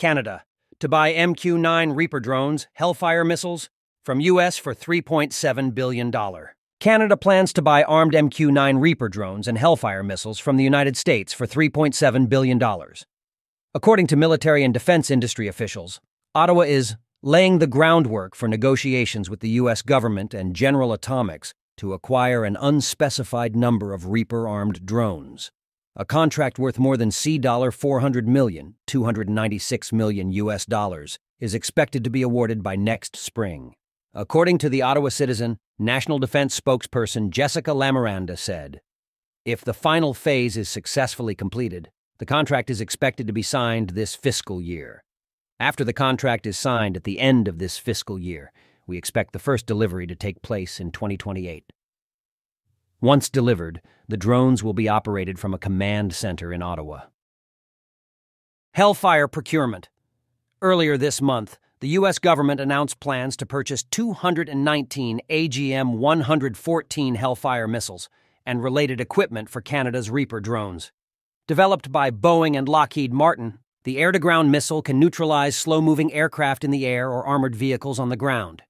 Canada, to buy MQ-9 Reaper drones, Hellfire missiles, from U.S. for $3.7 billion. Canada plans to buy armed MQ-9 Reaper drones and Hellfire missiles from the United States for $3.7 billion. According to military and defense industry officials, Ottawa is laying the groundwork for negotiations with the U.S. government and General Atomics to acquire an unspecified number of Reaper-armed drones. A contract worth more than $400 million, $296 million US dollars, is expected to be awarded by next spring. According to the Ottawa Citizen, National Defense spokesperson Jessica Lamiranda said, "If the final phase is successfully completed, the contract is expected to be signed this fiscal year. After the contract is signed at the end of this fiscal year, we expect the first delivery to take place in 2028. Once delivered, the drones will be operated from a command center in Ottawa." Hellfire Procurement. Earlier this month, the U.S. government announced plans to purchase 219 AGM-114 Hellfire missiles and related equipment for Canada's Reaper drones. Developed by Boeing and Lockheed Martin, the air-to-ground missile can neutralize slow-moving aircraft in the air or armored vehicles on the ground.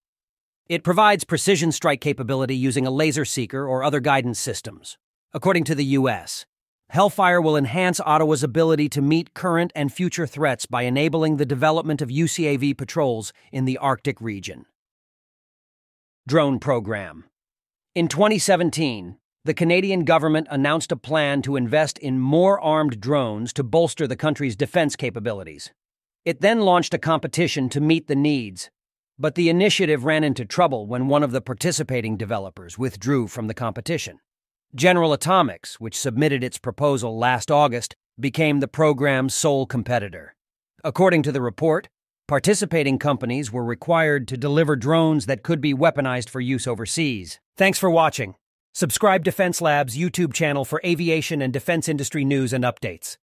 It provides precision strike capability using a laser seeker or other guidance systems. According to the U.S., Hellfire will enhance Ottawa's ability to meet current and future threats by enabling the development of UCAV patrols in the Arctic region. Drone Program. In 2017, the Canadian government announced a plan to invest in more armed drones to bolster the country's defense capabilities. It then launched a competition to meet the needs, but the initiative ran into trouble when one of the participating developers withdrew from the competition. General Atomics, which submitted its proposal last August, became the program's sole competitor. According to the report, participating companies were required to deliver drones that could be weaponized for use overseas. Thanks for watching. Subscribe Defense Lab's YouTube channel for aviation and defense industry news and updates.